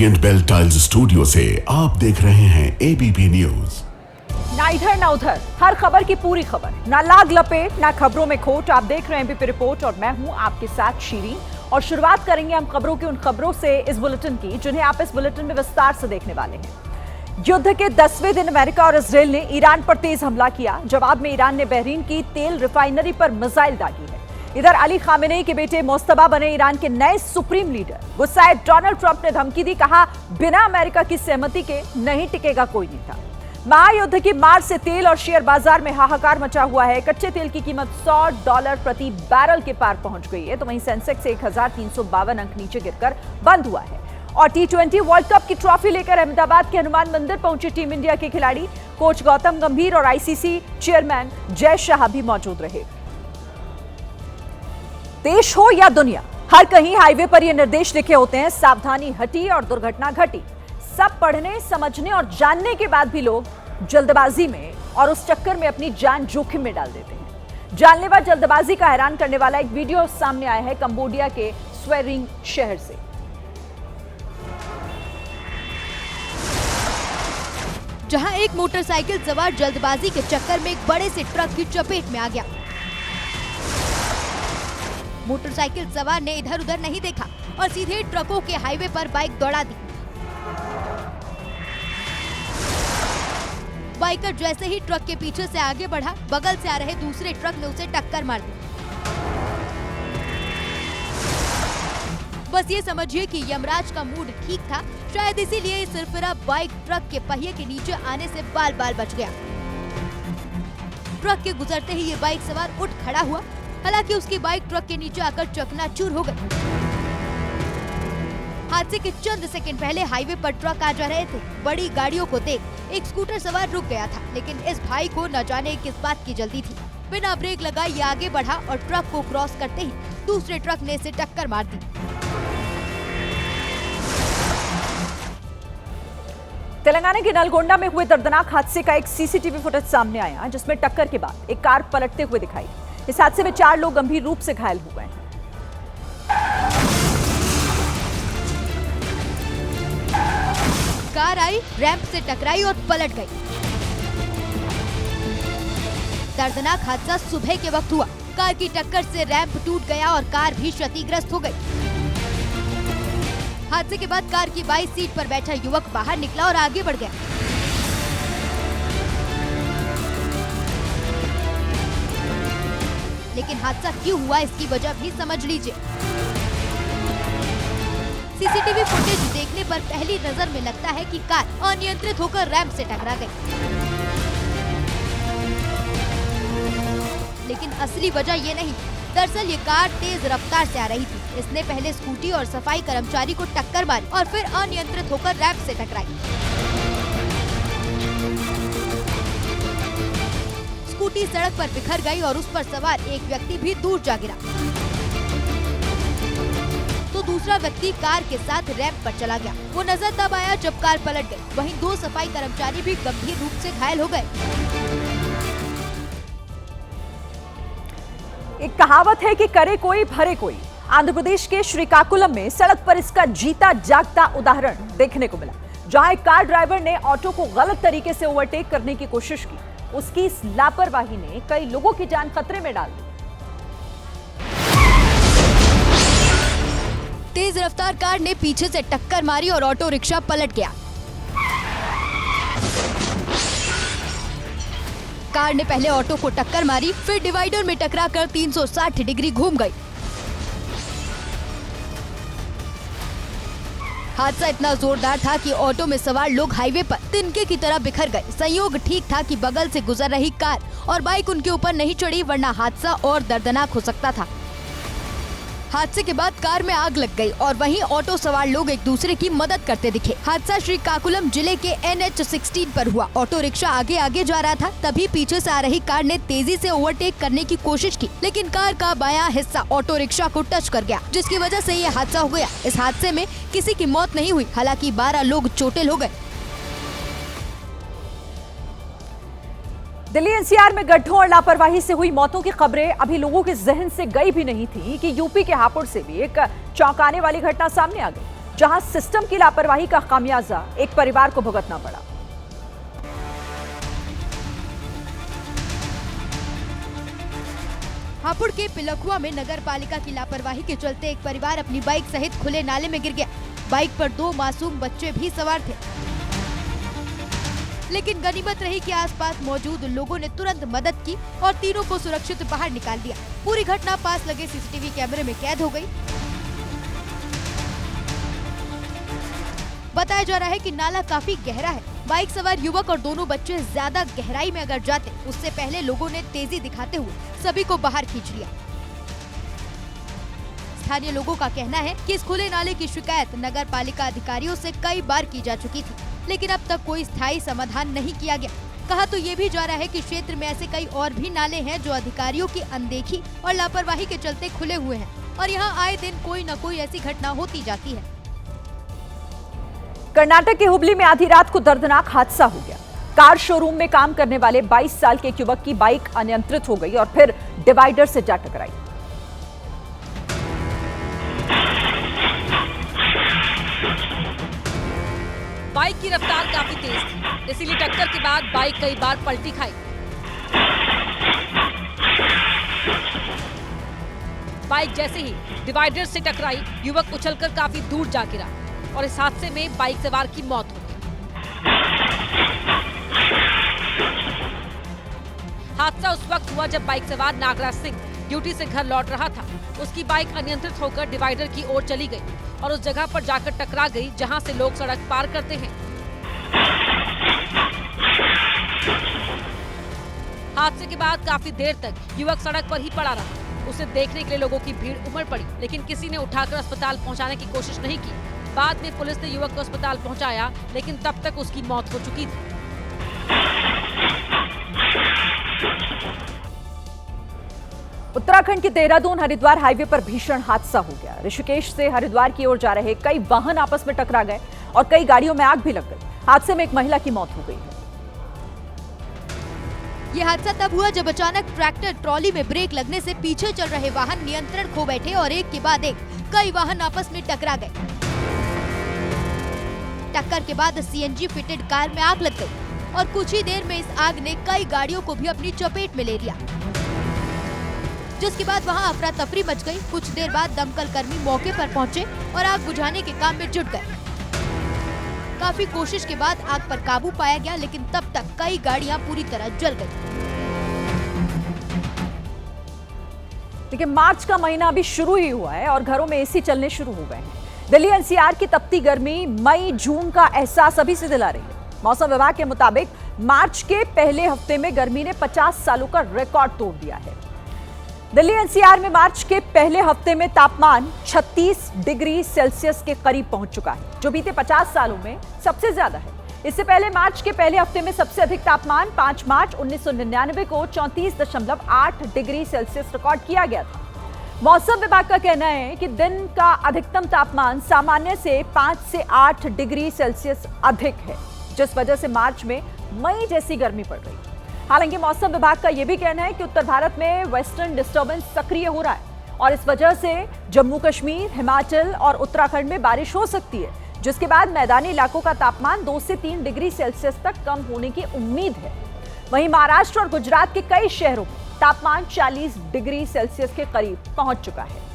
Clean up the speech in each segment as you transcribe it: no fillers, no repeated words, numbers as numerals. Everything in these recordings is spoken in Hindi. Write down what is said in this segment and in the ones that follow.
ओरिएंट बेल टाइल्स स्टूडियो से आप देख रहे हैं एबीपी न्यूज। ना इधर ना उधर, हर खबर की पूरी खबर, ना लाग लपेट ना खबरों में खोट। आप देख रहे हैं एबीपी रिपोर्ट और मैं हूं आपके साथ शीरीन। और शुरुआत करेंगे हम खबरों की उन खबरों से इस बुलेटिन की जिन्हें आप इस बुलेटिन में विस्तार से देखने वाले हैं। युद्ध के 10वें दिन अमेरिका और इजरायल ने ईरान पर तेज हमला किया। जवाब में ईरान ने बहरीन की तेल रिफाइनरी पर मिसाइल दागी है। इधर अली खामेनेई के बेटे मोस्तफा बने ईरान के नए सुप्रीम लीडर। गुस्साए डोनाल्ड ट्रंप ने धमकी दी, कहा बिना अमेरिका की सहमति के नहीं टिकेगा कोई नेता। महायुद्ध की मार से तेल और शेयर बाजार में हाहाकार मचा हुआ है। कच्चे तेल की कीमत $100 प्रति बैरल के पार पहुंच गई है, तो वहीं सेंसेक्स 1352 अंक नीचे गिरकर बंद हुआ है। और T20 वर्ल्ड कप की ट्रॉफी लेकर अहमदाबाद के हनुमान मंदिर पहुंचे टीम इंडिया के खिलाड़ी। कोच गौतम गंभीर और आईसीसी चेयरमैन जय शाह भी मौजूद रहे। देश हो या दुनिया, हर कहीं हाईवे पर ये निर्देश लिखे होते हैं, सावधानी हटी और दुर्घटना घटी। सब पढ़ने समझने और जानने के बाद भी लोग जल्दबाजी में और उस चक्कर में अपनी जान जोखिम में डाल देते हैं। जानलेवा जल्दबाजी का हैरान करने वाला एक वीडियो सामने आया है कंबोडिया के स्वेरिंग शहर से। जहां एक मोटरसाइकिल सवार जल्दबाजी के चक्कर में एक बड़े से ट्रक की चपेट में आ गया। मोटरसाइकिल सवार ने इधर उधर नहीं देखा और सीधे ट्रकों के हाईवे पर बाइक दौड़ा दी। बाइकर जैसे ही ट्रक के पीछे से आगे बढ़ा, बगल से आ रहे दूसरे ट्रक ने उसे टक्कर मार दी। बस ये समझिए कि यमराज का मूड ठीक था, शायद इसीलिए सिरफिरा बाइक ट्रक के पहिए के नीचे आने से बाल बाल बच गया। ट्रक के गुजरते ही ये बाइक सवार उठ खड़ा हुआ, हालांकि उसकी बाइक ट्रक के नीचे आकर चकनाचूर हो गई। हादसे के चंद सेकंड पहले हाईवे पर ट्रक आ जा रहे थे। बड़ी गाड़ियों को देख एक स्कूटर सवार रुक गया था, लेकिन इस भाई को न जाने किस बात की जल्दी थी। बिना ब्रेक लगाए ये आगे बढ़ा और ट्रक को क्रॉस करते ही दूसरे ट्रक ने इसे टक्कर मार दी। तेलंगाना के नलगोंडा में हुए दर्दनाक हादसे का एक सीसीटीवी फुटेज सामने आया, जिसमें टक्कर के बाद एक कार पलटते हुए दिखाई। इस हादसे में 4 लोग गंभीर रूप से घायल हो गए हैं। कार आई, रैंप से टकराई और पलट गई। दर्दनाक हादसा सुबह के वक्त हुआ। कार की टक्कर से रैंप टूट गया और कार भी क्षतिग्रस्त हो गई। हादसे के बाद कार की बाईं सीट पर बैठा युवक बाहर निकला और आगे बढ़ गया। लेकिन हादसा क्यों हुआ, इसकी वजह भी समझ लीजिए। सीसीटीवी फुटेज देखने पर पहली नजर में लगता है कि कार अनियंत्रित होकर रैंप से टकरा गई, लेकिन असली वजह ये नहीं। दरअसल ये कार तेज रफ्तार से आ रही थी। इसने पहले स्कूटी और सफाई कर्मचारी को टक्कर मारी और फिर अनियंत्रित होकर रैंप से टकराई। स्कूटी सड़क पर बिखर गई और उस पर सवार एक व्यक्ति भी दूर जा गिरा, तो दूसरा व्यक्ति कार के साथ रैंप पर चला गया। वो नजर तब आया जब कार पलट गई। वहीं 2 सफाई कर्मचारी भी गंभीर रूप से घायल हो गए। एक कहावत है कि करे कोई भरे कोई। आंध्र प्रदेश के श्रीकाकुलम में सड़क पर इसका जीता जागता उदाहरण देखने को मिला, जहां एक कार ड्राइवर ने ऑटो को गलत तरीके से ओवरटेक करने की कोशिश की। उसकी इस लापरवाही ने कई लोगों की जान खतरे में डाल दी। तेज रफ्तार कार ने पीछे से टक्कर मारी और ऑटो रिक्शा पलट गया। कार ने पहले ऑटो को टक्कर मारी, फिर डिवाइडर में टकराकर 360 डिग्री घूम गई। हादसा इतना जोरदार था कि ऑटो में सवार लोग हाईवे पर तिनके की तरह बिखर गए। संयोग ठीक था कि बगल से गुजर रही कार और बाइक उनके ऊपर नहीं चढ़ी, वरना हादसा और दर्दनाक हो सकता था। हादसे के बाद कार में आग लग गई और वहीं ऑटो सवार लोग एक दूसरे की मदद करते दिखे। हादसा श्रीकाकुलम जिले के NH-16 पर हुआ। ऑटो रिक्शा आगे आगे जा रहा था, तभी पीछे से आ रही कार ने तेजी से ओवरटेक करने की कोशिश की, लेकिन कार का बायां हिस्सा ऑटो रिक्शा को टच कर गया, जिसकी वजह से ये हादसा हो गया। इस हादसे में किसी की मौत नहीं हुई, हालांकि 12 लोग चोटिल हो गए। दिल्ली एनसीआर में गड्ढों और लापरवाही से हुई मौतों की खबरें अभी लोगों के जहन से गई भी नहीं थी कि यूपी के हापुड़ से भी एक चौंकाने वाली घटना सामने आ गई, जहां सिस्टम की लापरवाही का खामियाजा एक परिवार को भुगतना पड़ा। हापुड़ के पिलखुआ में नगर पालिका की लापरवाही के चलते एक परिवार अपनी बाइक सहित खुले नाले में गिर गया। बाइक पर 2 मासूम बच्चे भी सवार थे, लेकिन गनीमत रही कि आसपास मौजूद लोगों ने तुरंत मदद की और तीनों को सुरक्षित बाहर निकाल दिया। पूरी घटना पास लगे सीसीटीवी कैमरे में कैद हो गई। बताया जा रहा है कि नाला काफी गहरा है। बाइक सवार युवक और दोनों बच्चे ज्यादा गहराई में अगर जाते, उससे पहले लोगों ने तेजी दिखाते हुए सभी को बाहर खींच लिया। स्थानीय लोगों का कहना है कि इस खुले नाले की शिकायत नगर पालिका अधिकारियों से कई बार की जा चुकी थी, लेकिन अब तक कोई स्थायी समाधान नहीं किया गया। कहा तो ये भी जा रहा है कि क्षेत्र में ऐसे कई और भी नाले हैं जो अधिकारियों की अनदेखी और लापरवाही के चलते खुले हुए हैं और यहाँ आए दिन कोई न कोई ऐसी घटना होती जाती है। कर्नाटक के हुबली में आधी रात को दर्दनाक हादसा हो गया। कार शोरूम में काम करने वाले 22 साल के एक युवक की बाइक अनियंत्रित हो गई और फिर डिवाइडर से जा टकराई। बाइक की रफ्तार काफी तेज थी, इसीलिए टक्कर के बाद बाइक कई बार पलटी खाई। बाइक जैसे ही डिवाइडर से टकराई, युवक उछलकर काफी दूर जा गिरा और इस हादसे में बाइक सवार की मौत हो गई। हादसा उस वक्त हुआ जब बाइक सवार नागराज सिंह ड्यूटी से घर लौट रहा था। उसकी बाइक अनियंत्रित होकर डिवाइडर की ओर चली गई और उस जगह पर जाकर टकरा गई जहां से लोग सड़क पार करते हैं। हादसे के बाद काफी देर तक युवक सड़क पर ही पड़ा रहा। उसे देखने के लिए लोगों की भीड़ उमड़ पड़ी, लेकिन किसी ने उठाकर अस्पताल पहुंचाने की कोशिश नहीं की। बाद में पुलिस ने युवक को अस्पताल पहुंचाया, लेकिन तब तक उसकी मौत हो चुकी थी। उत्तराखंड के देहरादून हरिद्वार हाईवे पर भीषण हादसा हो गया। ऋषिकेश से हरिद्वार की ओर जा रहे कई वाहन आपस में टकरा गए और कई गाड़ियों में आग भी लग गई। हादसे में एक महिला की मौत हो गई है। ये हादसा तब हुआ जब अचानक ट्रैक्टर ट्रॉली में ब्रेक लगने से पीछे चल रहे वाहन नियंत्रण खो बैठे और एक के बाद एक कई वाहन आपस में टकरा गए। टक्कर के बाद सीएनजी फिटेड कार में आग लग गई और कुछ ही देर में इस आग ने कई गाड़ियों को भी अपनी चपेट में ले लिया, जिसके बाद वहां अफरा तफरी मच गई। कुछ देर बाद दमकल कर्मी मौके पर पहुंचे और आग बुझाने के काम में जुट गए। काफी कोशिश के बाद आग पर काबू पाया गया, लेकिन तब तक कई गाड़ियां पूरी तरह जल गई। देखिए, मार्च का महीना अभी शुरू ही हुआ है और घरों में एसी चलने शुरू हो गए हैं। दिल्ली एनसीआर की तपती गर्मी मई जून का एहसास अभी से दिला रही है। मौसम विभाग के मुताबिक मार्च के पहले हफ्ते में गर्मी ने 50 सालों का रिकॉर्ड तोड़ दिया है। दिल्ली एनसीआर में मार्च के पहले हफ्ते में तापमान 36 डिग्री सेल्सियस के करीब पहुंच चुका है, जो बीते 50 सालों में सबसे ज्यादा है। इससे पहले मार्च के पहले हफ्ते में सबसे अधिक तापमान 5 मार्च 1999 को 34.8 डिग्री सेल्सियस रिकॉर्ड किया गया था। मौसम विभाग का कहना है कि दिन का अधिकतम तापमान सामान्य से 5 से 8 डिग्री सेल्सियस अधिक है, जिस वजह से मार्च में मई जैसी गर्मी पड़ रही है। हालांकि मौसम विभाग का यह भी कहना है कि उत्तर भारत में वेस्टर्न डिस्टर्बेंस सक्रिय हो रहा है और इस वजह से जम्मू कश्मीर, हिमाचल और उत्तराखंड में बारिश हो सकती है, जिसके बाद मैदानी इलाकों का तापमान 2 से 3 डिग्री सेल्सियस तक कम होने की उम्मीद है। वहीं महाराष्ट्र और गुजरात के कई शहरों में तापमान 40 डिग्री सेल्सियस के करीब पहुंच चुका है।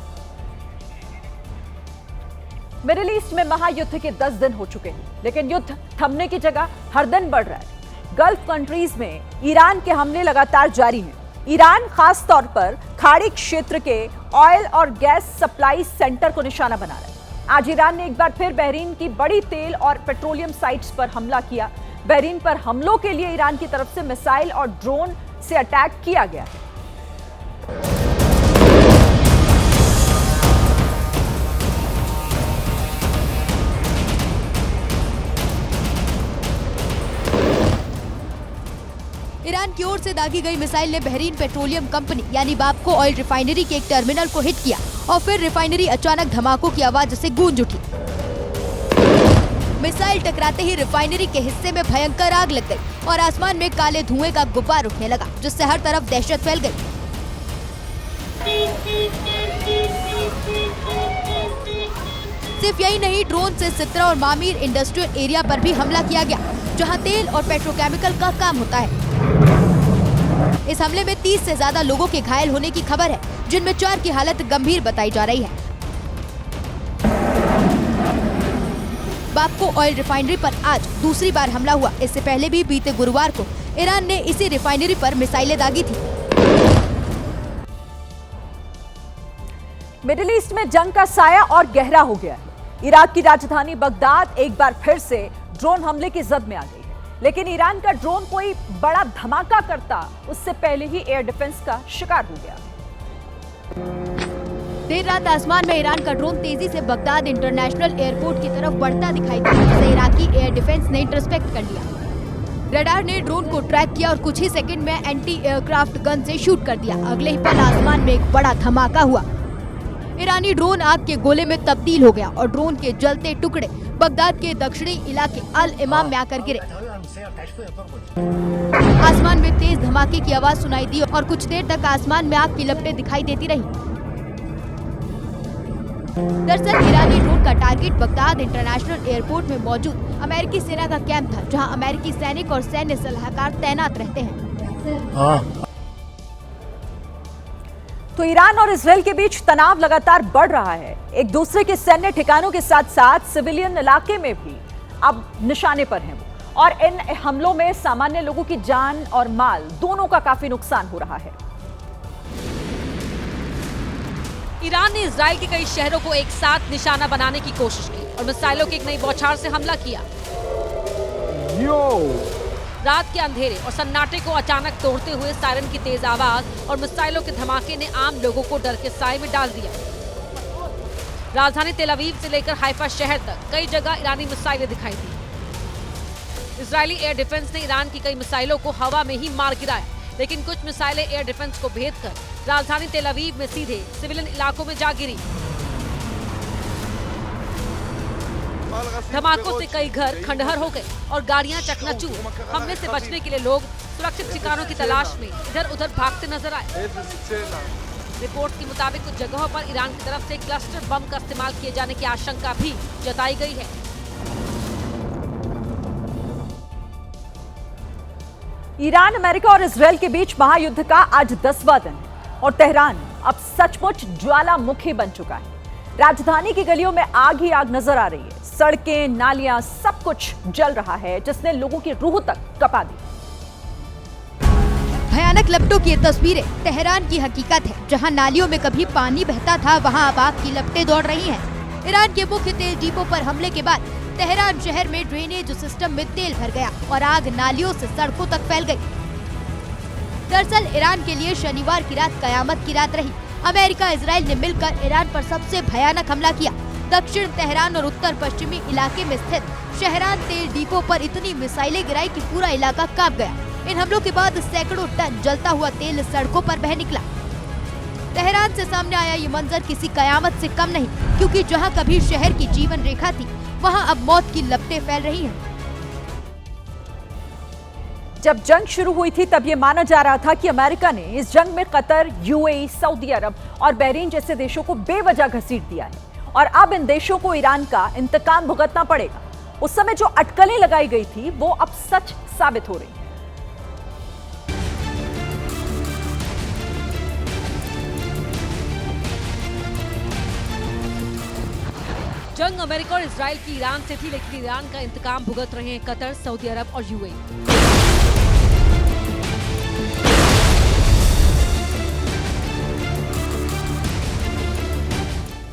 मिडिल ईस्ट में महायुद्ध के 10 दिन हो चुके हैं, लेकिन युद्ध थमने की जगह हर दिन बढ़ रहा है। गल्फ कंट्रीज में ईरान के हमले लगातार जारी हैं। ईरान खास तौर पर खाड़ी क्षेत्र के ऑयल और गैस सप्लाई सेंटर को निशाना बना रहा है। आज ईरान ने एक बार फिर बहरीन की बड़ी तेल और पेट्रोलियम साइट्स पर हमला किया। बहरीन पर हमलों के लिए ईरान की तरफ से मिसाइल और ड्रोन से अटैक किया गया है। ईरान की ओर से दागी गई मिसाइल ने बहरीन पेट्रोलियम कंपनी यानी बापको ऑयल रिफाइनरी के एक टर्मिनल को हिट किया और फिर रिफाइनरी अचानक धमाकों की आवाज से गूंज उठी। मिसाइल टकराते ही रिफाइनरी के हिस्से में भयंकर आग लग गई और आसमान में काले धुएं का गुब्बार उठने लगा, जिससे हर तरफ दहशत फैल गई। सिर्फ यही नहीं, ड्रोन से सित्रा और मामीर इंडस्ट्रियल एरिया पर भी हमला किया गया, जहां तेल और पेट्रोकेमिकल का काम होता है। इस हमले में 30 से ज्यादा लोगों के घायल होने की खबर है, जिनमें 4 की हालत गंभीर बताई जा रही है। बाप्को ऑयल रिफाइनरी पर आज दूसरी बार हमला हुआ। इससे पहले भी बीते गुरुवार को ईरान ने इसी रिफाइनरी पर मिसाइलें दागी थी। मिडिल ईस्ट में जंग का साया और गहरा हो गया है। इराक की राजधानी बगदाद एक बार फिर से ड्रोन हमले की जद में आ गई है, लेकिन ईरान का ड्रोन कोई बड़ा धमाका करता उससे पहले ही एयर डिफेंस का शिकार हो गया। देर रात आसमान में ईरान का ड्रोन तेजी से बगदाद इंटरनेशनल एयरपोर्ट की तरफ बढ़ता दिखाई दिया, जिसे इराकी एयर डिफेंस ने इंटरसेप्ट कर लिया। रडार ने ड्रोन को ट्रैक किया और कुछ ही सेकंड में एंटी एयरक्राफ्ट गन से शूट कर दिया। अगले ही पल आसमान में एक बड़ा धमाका हुआ। ईरानी ड्रोन आग के गोले में तब्दील हो गया और ड्रोन के जलते टुकड़े बगदाद के दक्षिणी इलाके अल इमाम में आकर गिरे। आसमान में तेज धमाके की आवाज सुनाई दी और कुछ देर तक आसमान में आग की लपटें दिखाई देती रही। दरअसल ईरानी ड्रोन का टारगेट बगदाद इंटरनेशनल एयरपोर्ट में मौजूद अमेरिकी सेना का कैंप था, जहां अमेरिकी सैनिक और सैन्य सलाहकार तैनात रहते हैं। तो ईरान और इजरायल के बीच तनाव लगातार बढ़ रहा है। एक दूसरे के सैन्य ठिकानों के साथ साथ सिविलियन इलाके में भी अब निशाने पर हैं वो, और इन हमलों में सामान्य लोगों की जान और माल दोनों का काफी नुकसान हो रहा है। ईरान ने इजराइल के कई शहरों को एक साथ निशाना बनाने की कोशिश की और मिसाइलों की एक नई बौछार से हमला किया। रात के अंधेरे और सन्नाटे को अचानक तोड़ते हुए सायरन की तेज आवाज और मिसाइलों के धमाके ने आम लोगों को डर के साए में डाल दिया। राजधानी तेल अवीव से लेकर हाइफा शहर तक कई जगह ईरानी मिसाइलें दिखाई दी। इजरायली एयर डिफेंस ने ईरान की कई मिसाइलों को हवा में ही मार गिराया, लेकिन कुछ मिसाइलें एयर डिफेंस को भेदकर राजधानी तेल अवीव में सीधे सिविलियन इलाकों में जा गिरी। धमाकों से कई घर खंडहर हो गए और गाड़ियां चकनाचूर। हमले से बचने के लिए लोग सुरक्षित ठिकानों की तलाश में इधर उधर भागते नजर आए। रिपोर्ट के मुताबिक कुछ जगहों पर ईरान की तरफ से क्लस्टर बम का इस्तेमाल किए जाने की आशंका भी जताई गई है। ईरान, अमेरिका और इजरायल के बीच महायुद्ध का आज 10वां दिन है और तेहरान अब सचमुच ज्वालामुखी बन चुका है। राजधानी की गलियों में आग ही आग नजर आ रही है। सड़कें, नालियां, सब कुछ जल रहा है, जिसने लोगों की रूह तक कपा दी। भयानक लपटों की ये तस्वीरें तेहरान की हकीकत है, जहां नालियों में कभी पानी बहता था, वहां अब आग की लपटें दौड़ रही हैं। ईरान के मुख्य तेल डिपो पर हमले के बाद तेहरान शहर में ड्रेनेज सिस्टम में तेल भर गया और आग नालियों से सड़कों तक फैल गई। दरअसल ईरान के लिए शनिवार की रात कयामत की रात रही। अमेरिका, इजराइल ने मिलकर ईरान पर सबसे भयानक हमला किया। दक्षिण तेहरान और उत्तर पश्चिमी इलाके में स्थित शहरान तेल डिपो पर इतनी मिसाइलें गिराई कि पूरा इलाका कांप गया। इन हमलों के बाद सैकड़ों टन जलता हुआ तेल सड़कों पर बह निकला। तेहरान से सामने आया ये मंजर किसी कयामत से कम नहीं, क्योंकि जहां कभी शहर की जीवन रेखा थी, वहां अब मौत की लपटें फैल रही हैं। जब जंग शुरू हुई थी तब ये माना जा रहा था कि अमेरिका ने इस जंग में कतर, यूएई, सऊदी अरब और बहरीन जैसे देशों को बेवजह घसीट दिया है और अब इन देशों को ईरान का इंतकाम भुगतना पड़ेगा। उस समय जो अटकलें लगाई गई थी वो अब सच साबित हो रही है। जंग अमेरिका और इजराइल की ईरान से थी, लेकिन ईरान का इंतकाम भुगत रहे हैं कतर, सऊदी अरब और यूएई।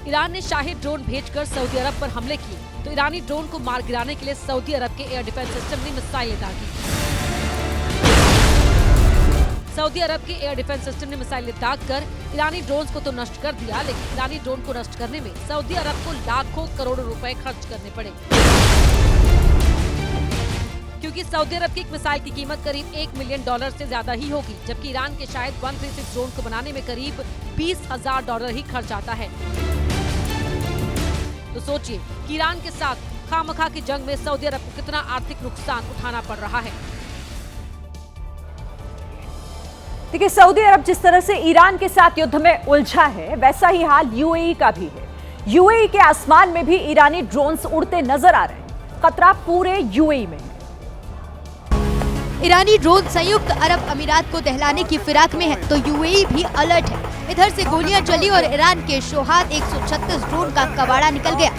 ईरान ने शाही ड्रोन भेजकर सऊदी अरब पर हमले किए, तो ईरानी ड्रोन को मार गिराने के लिए सऊदी अरब के एयर डिफेंस सिस्टम ने मिसाइलें दागी। सऊदी अरब के एयर डिफेंस सिस्टम ने मिसाइलें दागकर ईरानी ड्रोन्स को तो नष्ट कर दिया, लेकिन ईरानी ड्रोन को नष्ट करने में सऊदी अरब को लाखों करोड़ों रुपए खर्च करने पड़े, क्योंकि सऊदी अरब की एक मिसाइल की कीमत करीब $1 मिलियन से ज्यादा ही होगी, जबकि ईरान के शायद 136 ड्रोन को बनाने में करीब $20,000 ही खर्च आता है। तो सोचिए कि ईरान के साथ खामखा की जंग में सऊदी अरब को कितना आर्थिक नुकसान उठाना पड़ रहा है। देखिए, सऊदी अरब जिस तरह से ईरान के साथ युद्ध में उलझा है, वैसा ही हाल यूएई का भी है। यूएई के आसमान में भी ईरानी ड्रोन्स उड़ते नजर आ रहे हैं। खतरा पूरे यूएई में है। ईरानी ड्रोन संयुक्त अरब अमीरात को दहलाने की फिराक में है तो यूएई भी अलर्ट है। इधर से गोलियां चली और ईरान के शोहाद 136 ड्रोन का कबाड़ा निकल गया।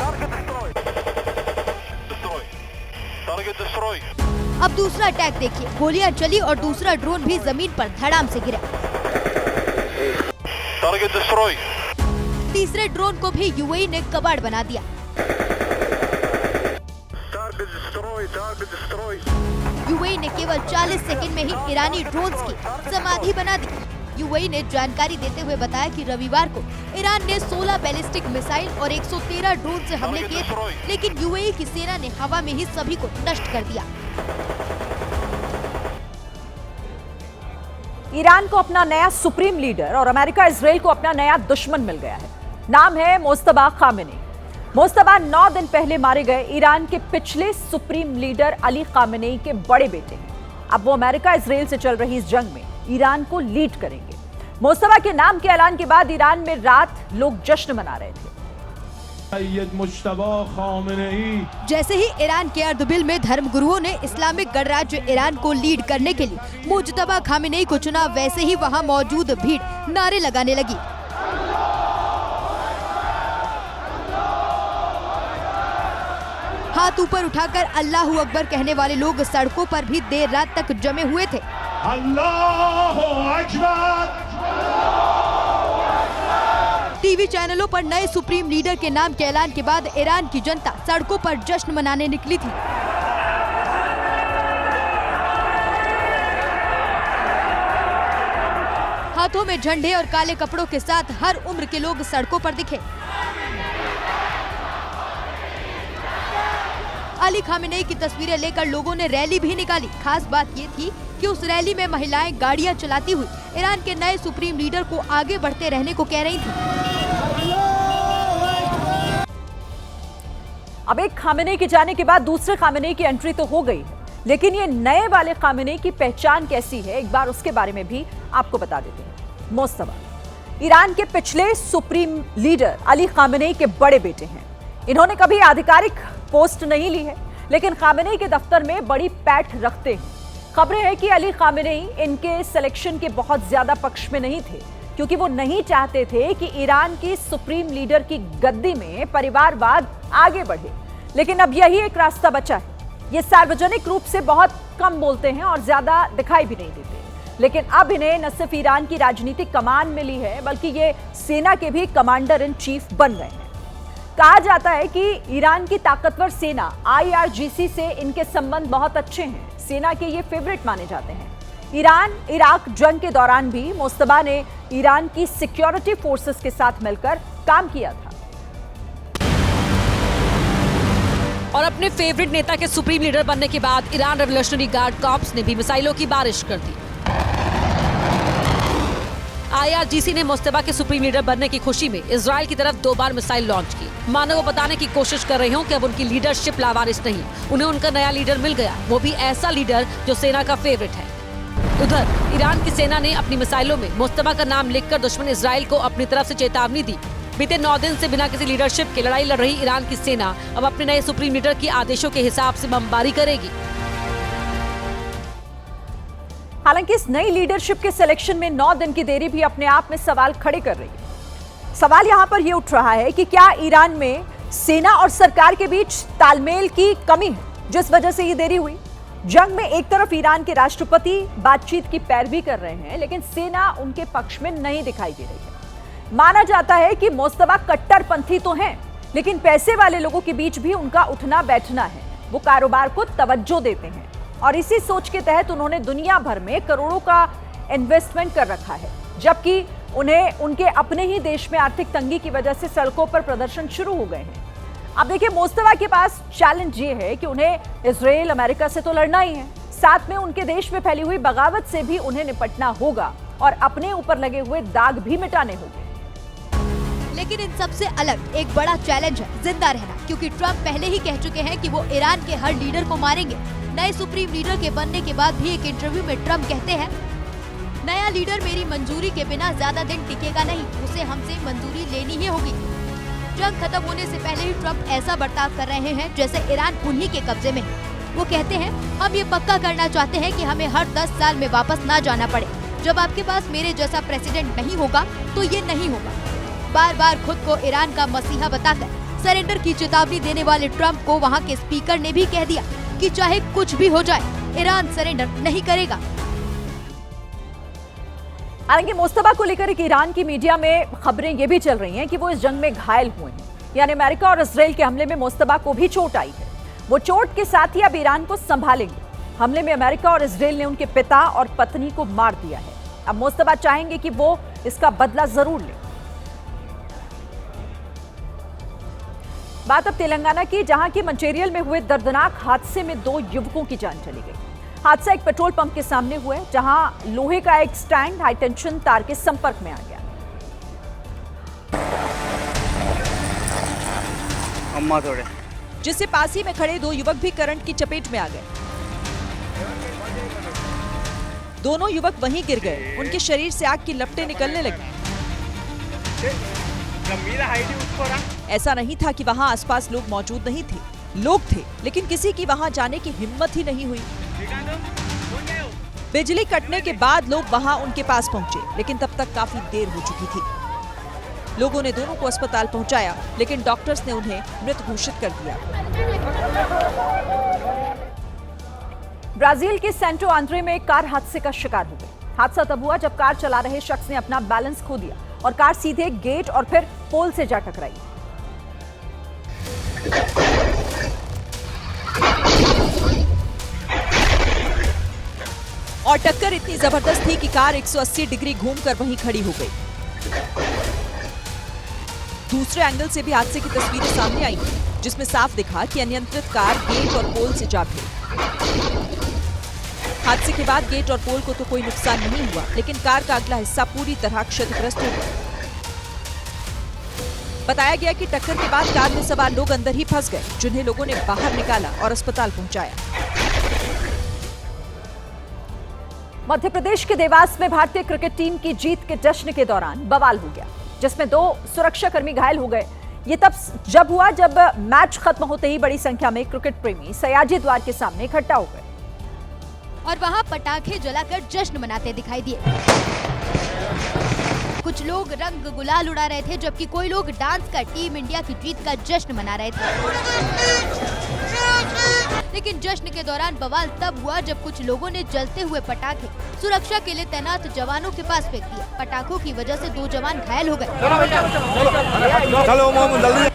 अब दूसरा अटैक देखिए, गोलियां चली और दूसरा ड्रोन भी जमीन पर धड़ाम से गिरा। तीसरे ड्रोन को भी यूएई ने कबाड़ बना दिया। यूएई ने केवल 40 सेकंड में ही ईरानी ड्रोन्स की समाधि बना दी। यूएई ने जानकारी देते हुए बताया कि रविवार को ईरान ने 16 बैलिस्टिक मिसाइल और 113 ड्रोन से हमले किए थे, लेकिन यूएई की सेना ने हवा में ही सभी को नष्ट कर दिया। ईरान को अपना नया सुप्रीम लीडर और अमेरिका इजराइल को अपना नया दुश्मन मिल गया है। नाम है मोस्तबा खामेनी। मोस्तबा 9 दिन पहले मारे गए ईरान के पिछले सुप्रीम लीडर अली खामेनी के बड़े बेटे हैं। अब वो अमेरिका इजराइल से चल रही इस जंग में ईरान को लीड करेंगे। मोस्तबा के नाम के ऐलान के बाद ईरान में रात लोग जश्न मना रहे थे। जैसे ही ईरान के अर्दबिल में धर्मगुरुओं ने इस्लामिक गणराज्य ईरान को लीड करने के लिए मुज्तबा खामेनी को चुना, वैसे ही वहां मौजूद भीड़ नारे लगाने लगी। हाथ ऊपर उठाकर अल्लाहू अकबर कहने वाले लोग सड़कों पर भी देर रात तक जमे हुए थे। अल्लाहू अकबर। टीवी चैनलों पर नए सुप्रीम लीडर के नाम के ऐलान के बाद ईरान की जनता सड़कों पर जश्न मनाने निकली थी। हाथों में झंडे और काले कपड़ों के साथ हर उम्र के लोग सड़कों पर दिखे। अली खामेनी की तस्वीरें लेकर लोगों ने रैली भी निकाली। खास बात ये थी कि उस रैली में महिलाएं गाड़ियां चलाती हुई ईरान के नए सुप्रीम लीडर को आगे बढ़ते रहने को कह रही थी। अब एक खामेनी के जाने के बाद दूसरे खामेनी की एंट्री तो हो गई है, लेकिन ये नए वाले खामेनी की पहचान कैसी है, एक बार उसके बारे में भी आपको बता देते हैं। मोस्तबा ईरान के पिछले सुप्रीम लीडर अली खामेनी के बड़े बेटे हैं। इन्होंने कभी आधिकारिक पोस्ट नहीं ली है, लेकिन खामेनी के दफ्तर में बड़ी पैठ रखते हैं। खबरें हैं कि अली खामेनी इनके सिलेक्शन के बहुत ज्यादा पक्ष में नहीं थे, क्योंकि वो नहीं चाहते थे कि ईरान की सुप्रीम लीडर की गद्दी में परिवारवाद आगे बढ़े। लेकिन अब यही एक रास्ता बचा है। ये सार्वजनिक रूप से बहुत कम बोलते हैं और ज्यादा दिखाई भी नहीं देते, लेकिन अब इन्हें न सिर्फ ईरान की राजनीतिक कमान मिली है, बल्कि ये सेना के भी कमांडर इन चीफ बन गए हैं। कहा जाता है कि ईरान की ताकतवर सेना IRGC से इनके संबंध बहुत अच्छे हैं। सेना के ये फेवरेट माने जाते हैं। ईरान इराक जंग के दौरान भी मोस्तबा ने ईरान की सिक्योरिटी फोर्सेस के साथ मिलकर काम किया था। और अपने फेवरेट नेता के सुप्रीम लीडर बनने के बाद ईरान रेवोल्यूशनरी गार्ड कॉर्प्स ने भी मिसाइलों की बारिश कर दी। IRGC ने मोस्तबा के सुप्रीम लीडर बनने की खुशी में इजराइल की तरफ 2 बार मिसाइल लॉन्च की। मानो वो बताने की कोशिश कर रहे हो कि अब उनकी लीडरशिप लावारिस नहीं, उन्हें उनका नया लीडर मिल गया, वो भी ऐसा लीडर जो सेना का फेवरेट है। उधर ईरान की सेना ने अपनी मिसाइलों में मोस्तबा का नाम लिखकर दुश्मन इजराइल को अपनी तरफ से चेतावनी दी। बीते 9 दिन से बिना किसी लीडरशिप के लड़ाई लड़ रही ईरान की सेना अब अपने नए सुप्रीम लीडर के आदेशों के हिसाब से बमबारी करेगी। हालांकि इस नई लीडरशिप के सिलेक्शन में 9 दिन की देरी भी अपने आप में सवाल खड़े कर रही है। सवाल यहां पर यह उठ रहा है कि क्या ईरान में सेना और सरकार के बीच तालमेल की कमी है, जिस वजह से ये देरी हुई। जंग में एक तरफ ईरान के राष्ट्रपति बातचीत की पैरवी कर रहे हैं, लेकिन सेना उनके पक्ष में नहीं दिखाई दे रही है। माना जाता है कि मोस्तबा कट्टरपंथी तो हैं, लेकिन पैसे वाले लोगों के बीच भी उनका उठना बैठना है। वो कारोबार को तवज्जो देते हैं और इसी सोच के तहत उन्होंने दुनिया भर में करोड़ों का इन्वेस्टमेंट कर रखा है, जबकि उन्हें उनके अपने ही देश में आर्थिक तंगी की वजह से सड़कों पर प्रदर्शन शुरू हो गए हैं। अब देखिए, मोस्तबा के पास चैलेंज ये है कि उन्हें इजराइल अमेरिका से तो लड़ना ही है, साथ में उनके देश में फैली हुई बगावत से भी उन्हें निपटना होगा और अपने ऊपर लगे हुए दाग भी मिटाने होंगे। लेकिन इन सबसे अलग एक बड़ा चैलेंज है जिंदा रहना, क्योंकि ट्रंप पहले ही कह चुके हैं कि वो ईरान के हर लीडर को मारेंगे। नए सुप्रीम लीडर के बनने के बाद भी एक इंटरव्यू में ट्रंप कहते हैं, नया लीडर मेरी मंजूरी के बिना ज्यादा दिन टिकेगा नहीं, उसे हमसे मंजूरी लेनी ही होगी। जंग खत्म होने से पहले ही ट्रंप ऐसा बर्ताव कर रहे हैं जैसे ईरान उन्हीं के कब्जे में है। वो कहते हैं हम ये पक्का करना चाहते हैं कि हमें हर 10 साल में वापस ना जाना पड़े। जब आपके पास मेरे जैसा प्रेसिडेंट नहीं होगा तो ये नहीं होगा। बार बार खुद को ईरान का मसीहा बताकर सरेंडर की चेतावनी देने वाले ट्रंप को वहाँ के स्पीकर ने भी कह दिया कि चाहे कुछ भी हो जाए ईरान सरेंडर नहीं करेगा। हालांकि मुस्तफा को लेकर एक ईरान की मीडिया में खबरें ये भी चल रही हैं कि वो इस जंग में घायल हुए हैं, यानी अमेरिका और इजराइल के हमले में मुस्तफा को भी चोट आई है। वो चोट के साथ ही अब ईरान को संभालेंगे। हमले में अमेरिका और इजराइल ने उनके पिता और पत्नी को मार दिया है। अब मुस्तफा चाहेंगे कि वो इसका बदला जरूर ले। बात अब तेलंगाना की, जहां की मंचेरियल में हुए दर्दनाक हादसे में 2 युवकों की जान चली गई। हादसा एक पेट्रोल पंप के सामने हुआ है, जहां लोहे का एक स्टैंड हाई टेंशन तार के संपर्क में आ गया। अम्मा थोड़े जिससे पास ही में खड़े 2 युवक भी करंट की चपेट में आ गए। दोनों युवक वहीं गिर गए। उनके शरीर से आग की लपटें निकलने लगी। ऐसा नहीं था कि वहां आसपास लोग मौजूद नहीं थे, लोग थे, लेकिन किसी की वहां जाने की हिम्मत ही नहीं हुई। बिजली कटने के बाद लोग वहां उनके पास पहुंचे, लेकिन तब तक काफी देर हो चुकी थी। लोगों ने दोनों को अस्पताल पहुंचाया, लेकिन डॉक्टर्स ने उन्हें मृत घोषित कर दिया। ब्राजील के सेंटो आंद्रे में एक कार हादसे का शिकार हो गई। हादसा तब हुआ जब कार चला रहे शख्स ने अपना बैलेंस खो दिया और कार सीधे गेट और फिर पोल से जा टकराई। और टक्कर इतनी जबरदस्त थी कि कार 180 डिग्री घूमकर वहीं खड़ी हो गई। दूसरे एंगल से भी हादसे की तस्वीरें सामने आई, जिसमें साफ दिखा कि अनियंत्रित कार गेट और पोल से जा भिड़ी। हादसे के बाद गेट और पोल को तो कोई नुकसान नहीं हुआ, लेकिन कार का अगला हिस्सा पूरी तरह क्षतिग्रस्त हो गया। बताया गया कि टक्कर के बाद कार में सवार लोग अंदर ही फंस गए, जिन्हें लोगों ने बाहर निकाला और अस्पताल पहुंचाया। मध्य प्रदेश के देवास में भारतीय क्रिकेट टीम की जीत के जश्न के दौरान बवाल हो गया, जिसमें 2 सुरक्षाकर्मी घायल हो गए। ये तब जब हुआ जब मैच खत्म होते ही बड़ी संख्या में क्रिकेट प्रेमी सयाजी द्वार के सामने इकट्ठा हो गए और वहाँ पटाखे जलाकर जश्न मनाते दिखाई दिए। कुछ लोग रंग गुलाल उड़ा रहे थे, जबकि कोई लोग डांस कर टीम इंडिया की जीत का जश्न मना रहे थे। लेकिन जश्न के दौरान बवाल तब हुआ जब कुछ लोगों ने जलते हुए पटाखे सुरक्षा के लिए तैनात जवानों के पास फेंक दिए। पटाखों की वजह से 2 जवान घायल हो गए।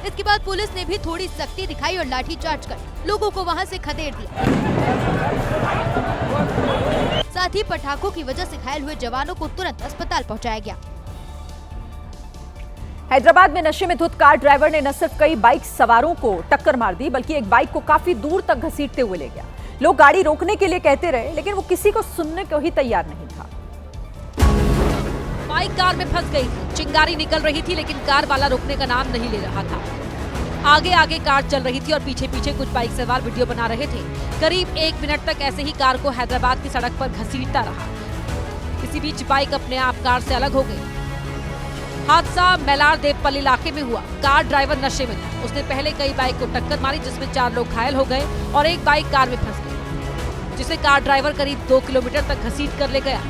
इसके बाद पुलिस ने भी थोड़ी सख्ती दिखाई और लाठीचार्ज कर लोगों को वहां से खदेड़ दिया। साथ ही पटाखों की वजह से घायल हुए जवानों को तुरंत अस्पताल पहुंचाया गया। हैदराबाद में नशे में धुत कार ड्राइवर ने न सिर्फ कई बाइक सवारों को टक्कर मार दी, बल्कि एक बाइक को काफी दूर तक घसीटते हुए ले गया। लोग गाड़ी रोकने के लिए कहते रहे, लेकिन वो किसी को सुनने को ही तैयार नहीं था। बाइक कार में फंस गई थी, चिंगारी निकल रही थी, लेकिन कार वाला रुकने का नाम नहीं ले रहा था। आगे आगे कार चल रही थी और पीछे पीछे कुछ बाइक सवार वीडियो बना रहे थे। करीब 1 मिनट तक ऐसे ही कार को हैदराबाद की सड़क पर घसीटता रहा। इसी बीच बाइक अपने आप कार से अलग हो गई। हादसा मैलार देवपल्ली इलाके में हुआ। कार ड्राइवर नशे में था। उसने पहले कई बाइक को टक्कर मारी, जिसमें 4 लोग घायल हो गए और एक बाइक कार में फंस गई, जिसे कार ड्राइवर करीब 2 किलोमीटर तक घसीट कर ले गया।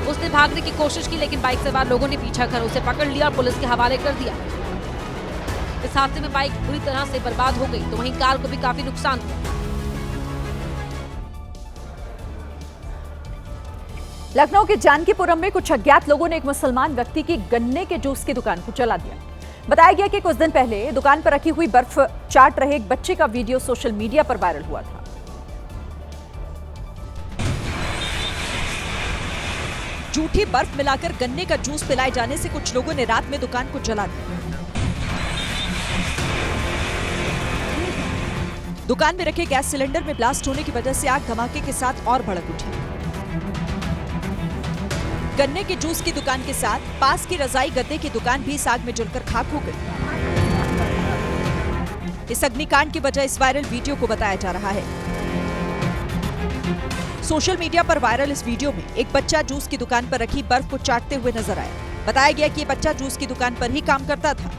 उसने भागने की कोशिश की, लेकिन बाइक सवार लोगों ने पीछा कर उसे पकड़ लिया और पुलिस के हवाले कर दिया। इस हादसे में बाइक पूरी तरह से बर्बाद हो गई, तो वहीं कार को भी काफी नुकसान हुआ। लखनऊ के जानकीपुरम में कुछ अज्ञात लोगों ने एक मुसलमान व्यक्ति की गन्ने के जूस की दुकान को जला दिया। बताया गया कि कुछ दिन पहले दुकान पर रखी हुई बर्फ चाट रहे एक बच्चे का वीडियो सोशल मीडिया पर वायरल हुआ था। झूठी बर्फ मिलाकर गन्ने का जूस पिलाए जाने से कुछ लोगों ने रात में दुकान को जला दिया। दुकान में रखे गैस सिलेंडर में ब्लास्ट होने की वजह से आग धमाके के साथ और भड़क उठी। गन्ने के जूस की दुकान के साथ पास की रजाई गद्दे की दुकान भी इस आग में जलकर खाक हो गई। इस अग्निकांड की वजह इस वायरल वीडियो को बताया जा रहा है। सोशल मीडिया पर वायरल इस वीडियो में एक बच्चा जूस की दुकान पर रखी बर्फ को चाटते हुए नजर आया। बताया गया कि ये बच्चा जूस की दुकान पर ही काम करता था।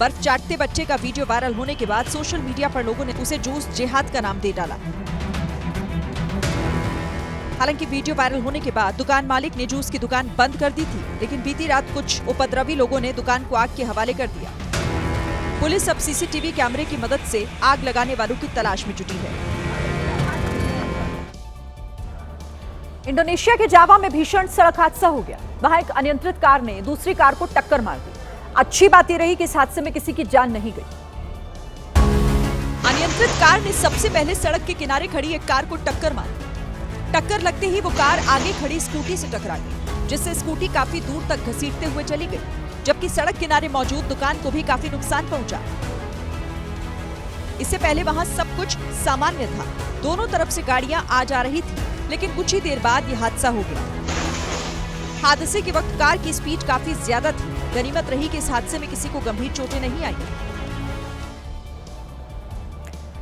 बर्फ चाटते बच्चे का वीडियो वायरल होने के बाद सोशल मीडिया पर लोगों ने उसे जूस जिहाद का नाम दे डाला। हालांकि वीडियो वायरल होने के बाद दुकान मालिक ने जूस की दुकान बंद कर दी थी, लेकिन बीती रात कुछ उपद्रवी लोगों ने दुकान को आग के हवाले कर दिया। पुलिस अब सीसीटीवी कैमरे की मदद से आग लगाने वालों की तलाश में जुटी है। इंडोनेशिया के जावा में भीषण सड़क हादसा हो गया। वहां एक अनियंत्रित कार ने दूसरी कार को टक्कर मार दी। अच्छी बात यह रही कि इस हादसे में किसी की जान नहीं गई। अनियंत्रित कार ने सबसे पहले सड़क के किनारे खड़ी एक कार को टक्कर मारी। टक्कर लगते ही वो कार आगे खड़ी स्कूटी से टकरा गई, जिससे स्कूटी काफी दूर तक घसीटते हुए चली गई, जबकि सड़क किनारे मौजूद दुकान को भी काफी नुकसान पहुंचा। इससे पहले वहां सब कुछ सामान्य था, दोनों तरफ से गाड़ियां आ जा रही थी, लेकिन कुछ ही देर बाद यह हादसा हो गया। हादसे के वक्त कार की स्पीड काफी ज्यादा थी। गनीमत रही कि इस हादसे में किसी को गंभीर चोटें नहीं आई।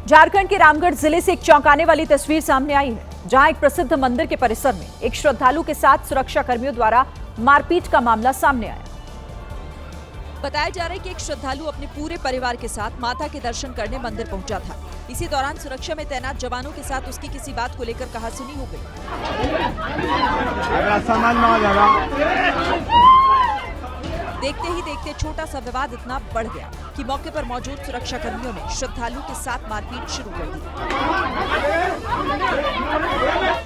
झारखंड के रामगढ़ जिले से एक चौंकाने वाली तस्वीर सामने आई है, जहां एक प्रसिद्ध मंदिर के परिसर में एक श्रद्धालु के साथ सुरक्षा कर्मियों द्वारा मारपीट का मामला सामने आया। बताया जा रहा है कि एक श्रद्धालु अपने पूरे परिवार के साथ माता के दर्शन करने मंदिर पहुंचा था। इसी दौरान सुरक्षा में तैनात जवानों के साथ उसकी किसी बात को लेकर कहासुनी हो गई। देखते ही देखते छोटा सा विवाद इतना बढ़ गया कि मौके पर मौजूद सुरक्षा कर्मियों ने श्रद्धालु के साथ मारपीट शुरू कर दी।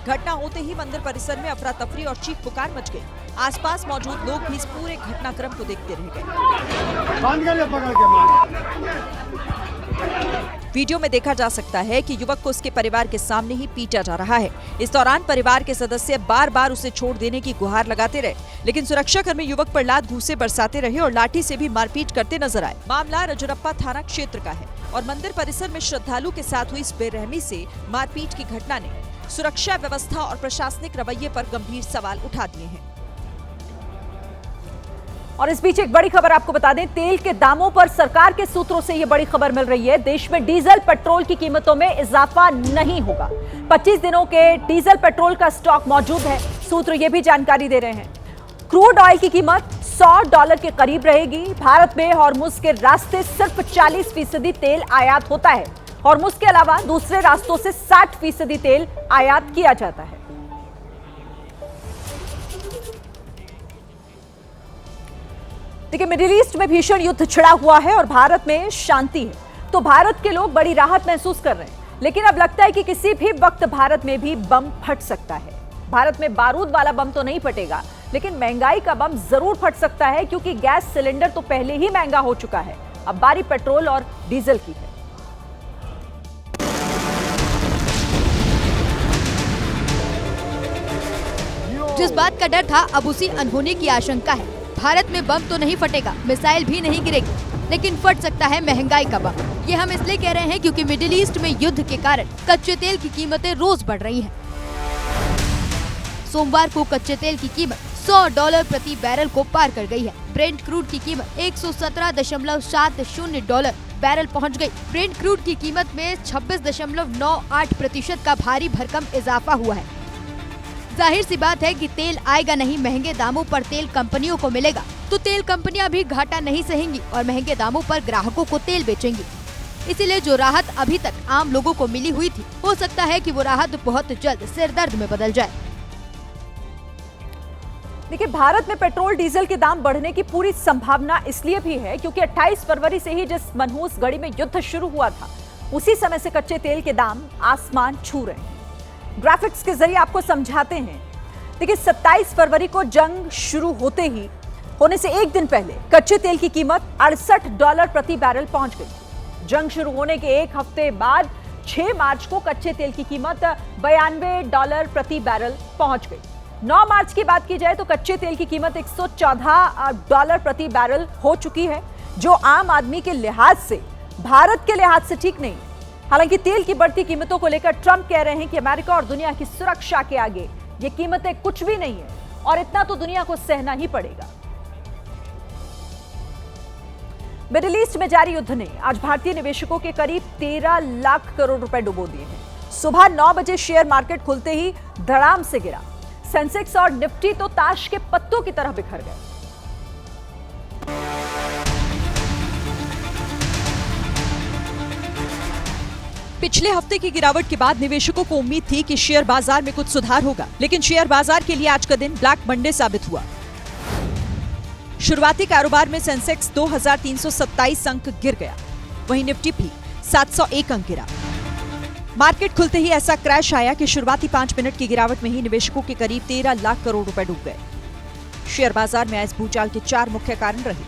घटना होते ही मंदिर परिसर में अफरा तफरी और चीख पुकार मच गई। आसपास मौजूद लोग भी इस पूरे घटनाक्रम को देखते रह गए। वीडियो में देखा जा सकता है कि युवक को उसके परिवार के सामने ही पीटा जा रहा है। इस दौरान परिवार के सदस्य बार बार उसे छोड़ देने की गुहार लगाते रहे, लेकिन सुरक्षाकर्मी युवक पर लात घूंसे बरसाते रहे और लाठी से भी मारपीट करते नजर आए। मामला रजरप्पा थाना क्षेत्र का है और मंदिर परिसर में श्रद्धालु के साथ हुई इस बेरहमी से मारपीट की घटना ने सुरक्षा व्यवस्था और प्रशासनिक रवैये पर गंभीर सवाल उठा दिए हैं। और इस बीच एक बड़ी खबर आपको बता दें, तेल के दामों पर सरकार के सूत्रों से यह बड़ी खबर मिल रही है। देश में डीजल पेट्रोल की कीमतों में इजाफा नहीं होगा। 25 दिनों के डीजल पेट्रोल का स्टॉक मौजूद है। सूत्र यह भी जानकारी दे रहे हैं। क्रूड ऑयल की कीमत $100 के करीब रहेगी। भारत में हॉर्मुज के रास्ते सिर्फ 40% तेल आयात होता है। हॉर्मुज के अलावा दूसरे रास्तों से 60% तेल आयात किया जाता है। देखिए, मिडिल ईस्ट में भीषण युद्ध छिड़ा हुआ है और भारत में शांति है, तो भारत के लोग बड़ी राहत महसूस कर रहे हैं। लेकिन अब लगता है कि किसी भी वक्त भारत में भी बम फट सकता है। भारत में बारूद वाला बम तो नहीं फटेगा, लेकिन महंगाई का बम जरूर फट सकता है, क्योंकि गैस सिलेंडर तो पहले ही महंगा हो चुका है। अब बारी पेट्रोल और डीजल की है। जिस बात का डर था, अब उसी अनहोनी की आशंका है। भारत में बम तो नहीं फटेगा, मिसाइल भी नहीं गिरेगी, लेकिन फट सकता है महंगाई का बम। ये हम इसलिए कह रहे हैं क्योंकि मिडिल ईस्ट में युद्ध के कारण कच्चे तेल की कीमतें रोज बढ़ रही हैं। सोमवार को कच्चे तेल की कीमत $100 प्रति बैरल को पार कर गई है। ब्रेंट क्रूड की कीमत $117.70 बैरल पहुंच गई। ब्रेंट क्रूड की कीमत में 26.98% का भारी भरकम इजाफा हुआ है। जाहिर सी बात है कि तेल आएगा नहीं, महंगे दामों पर तेल कंपनियों को मिलेगा, तो तेल कंपनियां भी घाटा नहीं सहेंगी और महंगे दामों पर ग्राहकों को तेल बेचेंगी। इसीलिए जो राहत अभी तक आम लोगों को मिली हुई थी, हो सकता है कि वो राहत बहुत जल्द सिरदर्द में बदल जाए। देखिए, भारत में पेट्रोल डीजल के दाम बढ़ने की पूरी संभावना इसलिए भी है क्योंकि 28 फरवरी से ही जिस मनहूस घड़ी में युद्ध शुरू हुआ था, उसी समय से कच्चे तेल के दाम आसमान छू रहे हैं। ग्राफिक्स के जरिए आपको समझाते हैं। देखिए, 27 फरवरी को जंग शुरू होने से एक दिन पहले कच्चे तेल की कीमत $68 प्रति बैरल पहुंच गई। जंग शुरू होने के एक हफ्ते बाद 6 मार्च को कच्चे तेल की कीमत $92 प्रति बैरल पहुंच गई। 9 मार्च की बात की जाए तो कच्चे तेल की कीमत $114 प्रति बैरल हो चुकी है, जो आम आदमी के लिहाज से, भारत के लिहाज से ठीक नहीं। हालांकि तेल की बढ़ती कीमतों को लेकर ट्रंप कह रहे हैं कि अमेरिका और दुनिया की सुरक्षा के आगे ये कीमतें कुछ भी नहीं है और इतना तो दुनिया को सहना ही पड़ेगा। मिडिल ईस्ट में जारी युद्ध ने आज भारतीय निवेशकों के करीब 13 लाख करोड़ रुपए डुबो दिए हैं। सुबह 9 बजे शेयर मार्केट खुलते ही धड़ाम से गिरा। सेंसेक्स और निफ्टी तो ताश के पत्तों की तरह बिखर गए। पिछले हफ्ते की गिरावट के बाद निवेशकों को उम्मीद थी कि शेयर बाजार में कुछ सुधार होगा, लेकिन शेयर बाजार के लिए आज का दिन ब्लैक मंडे साबित हुआ। शुरुआती कारोबार में सेंसेक्स 2327 अंक गिर गया, वहीं निफ्टी भी 701 अंक गिरा। मार्केट खुलते ही ऐसा क्रैश आया कि शुरुआती 5 मिनट की गिरावट में ही निवेशकों के करीब 13 लाख करोड़ रुपए डूब गए। शेयर बाजार में इस भूचाल के 4 मुख्य कारण रहे।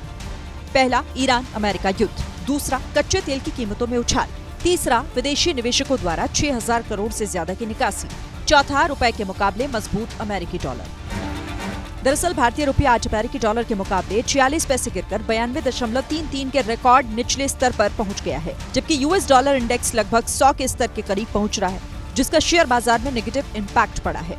पहला, ईरान अमेरिका युद्ध। दूसरा, कच्चे तेल की कीमतों में उछाल। तीसरा, विदेशी निवेशकों द्वारा 6000 करोड़ से ज्यादा की निकासी। चौथा, रुपए के मुकाबले मजबूत अमेरिकी डॉलर। दरअसल भारतीय रुपया आज अमेरिकी डॉलर के मुकाबले 46 पैसे गिरकर 92.33 के रिकॉर्ड निचले स्तर पर पहुंच गया है, जबकि यूएस डॉलर इंडेक्स लगभग 100 के स्तर के करीब पहुंच रहा है, जिसका शेयर बाजार में नेगेटिव इम्पैक्ट पड़ा है।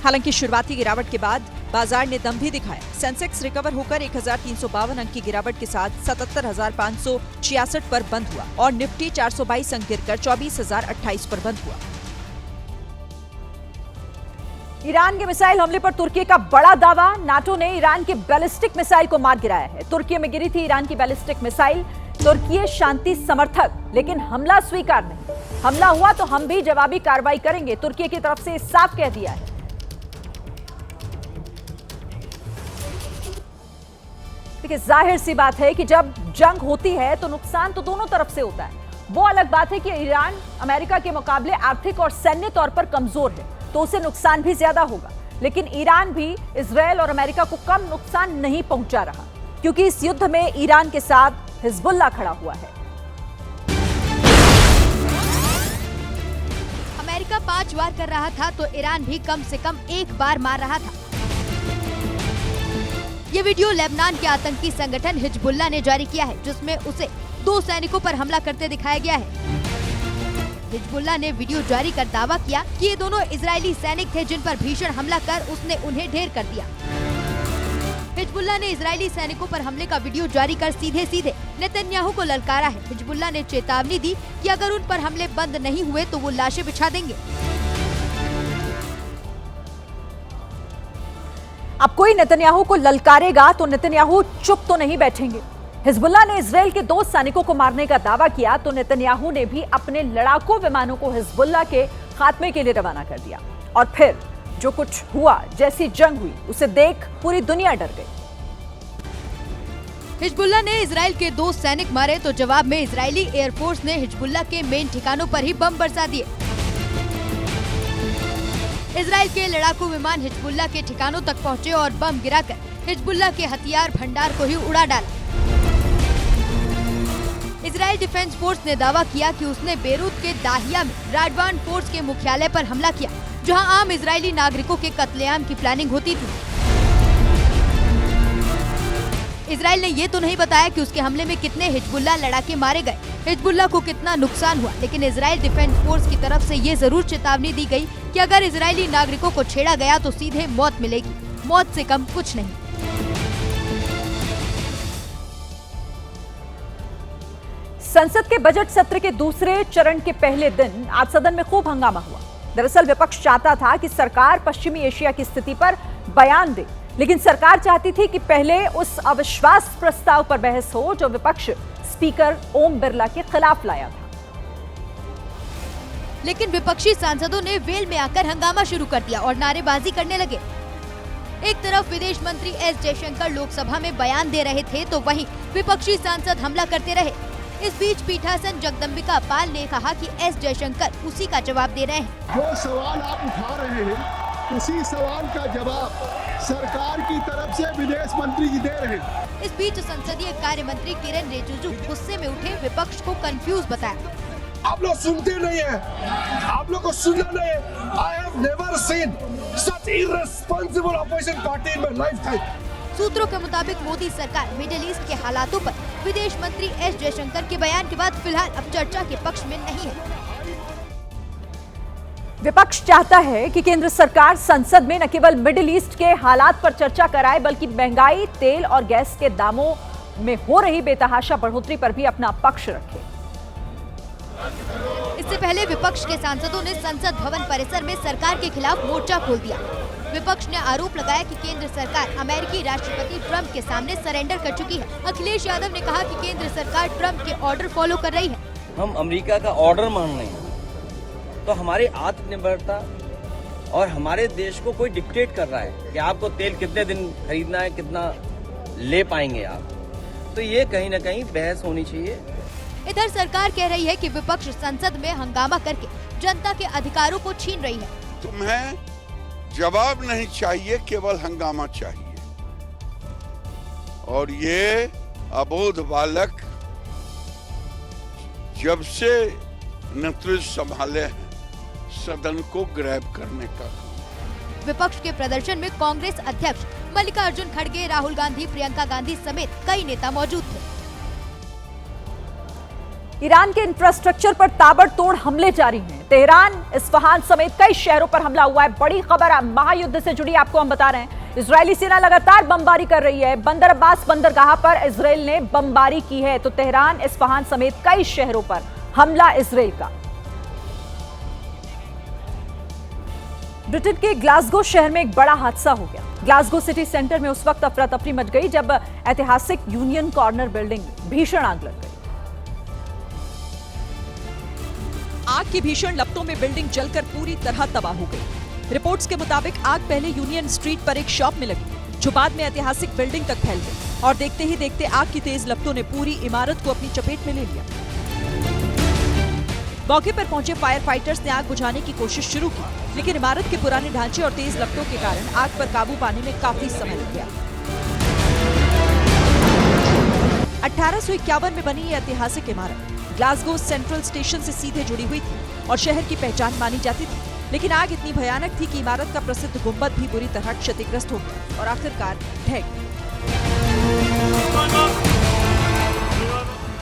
हालांकि शुरुआती गिरावट के बाद बाजार ने दम भी दिखाया। सेंसेक्स रिकवर होकर 1352 अंक की गिरावट के साथ 77,566 पर बंद हुआ और निफ्टी 422 अंक गिरकर 24,028 पर बंद हुआ। ईरान के मिसाइल हमले पर तुर्की का बड़ा दावा। नाटो ने ईरान के बैलिस्टिक मिसाइल को मार गिराया है। तुर्की में गिरी थी ईरान की बैलिस्टिक मिसाइल। तुर्की शांति समर्थक, लेकिन हमला स्वीकार नहीं। हमला हुआ तो हम भी जवाबी कार्रवाई करेंगे, तुर्की की तरफ से साफ कह दिया है। देखिए, जाहिर सी बात है कि जब जंग होती है तो नुकसान तो दोनों तरफ से होता है। वो अलग बात है कि ईरान अमेरिका के मुकाबले आर्थिक और सैन्य तौर पर कमजोर है, तो उसे नुकसान भी ज्यादा होगा। लेकिन ईरान भी इजरायल और अमेरिका को कम नुकसान नहीं पहुंचा रहा, क्योंकि इस युद्ध में ईरान के साथ हिजबुल्लाह खड़ा हुआ है। अमेरिका 5 वार कर रहा था तो ईरान भी कम से कम 1 बार मार रहा था। ये वीडियो लेबनान के आतंकी संगठन हिजबुल्लाह ने जारी किया है, जिसमें उसे 2 सैनिकों पर हमला करते दिखाया गया है। हिजबुल्लाह ने वीडियो जारी कर दावा किया कि ये दोनों इजरायली सैनिक थे, जिन पर भीषण हमला कर उसने उन्हें ढेर कर दिया। हिजबुल्लाह ने इजरायली सैनिकों पर हमले का वीडियो जारी कर सीधे नेतन्याहू को ललकारा है। हिजबुल्लाह ने चेतावनी दी कि अगर उन पर हमले बंद नहीं हुए तो वो लाशें बिछा देंगे। अब कोई नेतन्याहू को ललकारेगा तो नेतन्याहू चुप तो नहीं बैठेंगे। हिजबुल्लाह ने इजराइल के 2 सैनिकों को मारने का दावा किया तो नेतन्याहू ने भी अपने लड़ाकू विमानों को हिजबुल्लाह के खात्मे के लिए रवाना कर दिया। और फिर जो कुछ हुआ, जैसी जंग हुई, उसे देख पूरी दुनिया डर गई। हिजबुल्लाह ने इजराइल के 2 सैनिक मारे तो जवाब में इजरायली एयरफोर्स ने हिजबुल्लाह के मेन ठिकानों पर ही बम बरसा दिए। इजराइल के लड़ाकू विमान हिजबुल्लाह के ठिकानों तक पहुंचे और बम गिराकर हिजबुल्लाह के हथियार भंडार को ही उड़ा डाला। इजराइल डिफेंस फोर्स ने दावा किया कि उसने बेरूत के दाहिया में राडवान फोर्स के मुख्यालय पर हमला किया, जहां आम इजरायली नागरिकों के कत्लेआम की प्लानिंग होती थी। इजराइल ने ये तो नहीं बताया कि उसके हमले में कितने हिजबुल्लाह लड़ाके मारे गए, हिजबुल्लाह को कितना नुकसान हुआ, लेकिन इजराइल डिफेंस फोर्स की तरफ से ये जरूर चेतावनी दी गई कि अगर इजरायली नागरिकों को छेड़ा गया तो सीधे मौत मिलेगी, मौत से कम कुछ नहीं। संसद के बजट सत्र के दूसरे चरण के पहले दिन आज सदन में खूब हंगामा हुआ। दरअसल विपक्ष चाहता था कि सरकार पश्चिमी एशिया की स्थिति पर बयान दे, लेकिन सरकार चाहती थी कि पहले उस अविश्वास प्रस्ताव पर बहस हो जो विपक्ष स्पीकर ओम बिरला के खिलाफ लाया था। लेकिन विपक्षी सांसदों ने वेल में आकर हंगामा शुरू कर दिया और नारेबाजी करने लगे। एक तरफ विदेश मंत्री एस जयशंकर लोकसभा में बयान दे रहे थे तो वहीं विपक्षी सांसद हमला करते रहे। इस बीच पीठासन जगदम्बिका पाल ने कहा कि एस जयशंकर उसी का जवाब दे रहे हैं। जो सवाल आप उठा रहे हैं उसी सवाल का जवाब सरकार की तरफ से विदेश मंत्री जी दे रहे हैं। इस बीच संसदीय कार्य मंत्री किरेन रिजिजू गुस्से में उठे विपक्ष को कंफ्यूज बताया। आप लोग सुनते नहीं है, आप लोग को सुनना नहीं है। I have never seen such irresponsible opposition party in my life time. सूत्रों के मुताबिक मोदी सरकार मिडिल ईस्ट के हालातों पर विदेश मंत्री एस जयशंकर के बयान के बाद फिलहाल अब चर्चा के पक्ष में नहीं है। विपक्ष चाहता है कि केंद्र सरकार संसद में न केवल मिडिल ईस्ट के हालात पर चर्चा कराए, बल्कि महंगाई, तेल और गैस के दामों में हो रही बेतहाशा बढ़ोतरी पर भी अपना पक्ष रखे। इससे पहले विपक्ष के सांसदों ने संसद भवन परिसर में सरकार के खिलाफ मोर्चा खोल दिया। विपक्ष ने आरोप लगाया कि केंद्र सरकार अमेरिकी राष्ट्रपति ट्रंप के सामने सरेंडर कर चुकी है। अखिलेश यादव ने कहा कि केंद्र सरकार ट्रंप के ऑर्डर फॉलो कर रही है। हम अमेरिका का ऑर्डर मान रहे हैं, तो हमारी आत्मनिर्भरता और हमारे देश को कोई डिक्टेट कर रहा है कि आपको तेल कितने दिन खरीदना है, कितना ले पाएंगे आप, तो ये कहीं ना कहीं बहस होनी चाहिए। इधर सरकार कह रही है कि विपक्ष संसद में हंगामा करके जनता के अधिकारों को छीन रही है। तुम्हें जवाब नहीं चाहिए, केवल हंगामा चाहिए। और ये अबोध बालक जब से नेतृत्व संभाले हैं, सदन को ग्रैब करने का। विपक्ष के प्रदर्शन में कांग्रेस अध्यक्ष मल्लिकार्जुन खड़गे, राहुल गांधी, प्रियंका गांधी समेत कई नेता मौजूद थे। ईरान के इंफ्रास्ट्रक्चर पर ताबड़तोड़ हमले जारी हैं। तेहरान, इस्फहान समेत कई शहरों पर हमला हुआ है। बड़ी खबर है महायुद्ध से जुड़ी, आपको हम बता रहे हैं। इजरायली सेना लगातार बमबारी कर रही है। बंदर अब्बास बंदरगाह पर इजरायल ने बमबारी की है, तो तेहरान, इस्फहान समेत कई शहरों पर हमला इजरायल का। ब्रिटेन के ग्लासगो शहर में एक बड़ा हादसा हो गया। ग्लासगो सिटी सेंटर में उस वक्त अफरा तफरी मच गई जब ऐतिहासिक यूनियन कॉर्नर बिल्डिंग में भीषण आग लग गई। आग की भीषण लपटों में बिल्डिंग जलकर पूरी तरह तबाह हो गई। रिपोर्ट्स के मुताबिक आग पहले यूनियन स्ट्रीट पर एक शॉप में लगी, जो बाद में ऐतिहासिक बिल्डिंग तक फैल गई और देखते ही देखते आग की तेज लपटों ने पूरी इमारत को अपनी चपेट में ले लिया। मौके पर पहुंचे फायर फाइटर्स ने आग बुझाने की कोशिश शुरू की, लेकिन इमारत के पुराने ढांचे और तेज लपटों के कारण आग पर काबू पाने में काफी समय लग गया। 1851 में बनी ये ऐतिहासिक इमारत ग्लासगो सेंट्रल स्टेशन से सीधे जुड़ी हुई थी और शहर की पहचान मानी जाती थी, लेकिन आग इतनी भयानक थी कि इमारत का प्रसिद्ध गुंबद भी बुरी तरह क्षतिग्रस्त हो गया और आखिरकार ढह गया।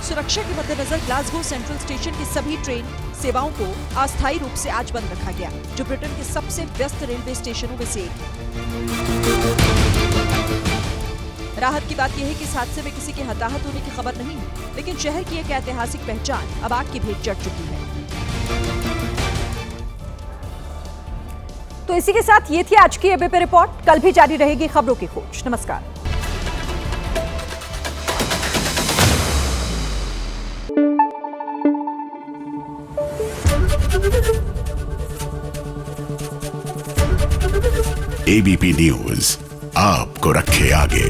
सुरक्षा के मद्देनजर ग्लासगो सेंट्रल स्टेशन की सभी ट्रेन सेवाओं को अस्थायी रूप से आज बंद रखा गया, जो ब्रिटेन के सबसे व्यस्त रेलवे स्टेशनों में से एक है। राहत की बात यह है कि इस हादसे में किसी के हताहत होने की खबर नहीं है, लेकिन शहर की एक ऐतिहासिक पहचान अब आग की भेंट चढ़ चुकी है। तो इसी के साथ ये थी आज की एबीपी रिपोर्ट। कल भी जारी रहेगी खबरों की खोज। नमस्कार। एबीपी न्यूज आपको रखे आगे।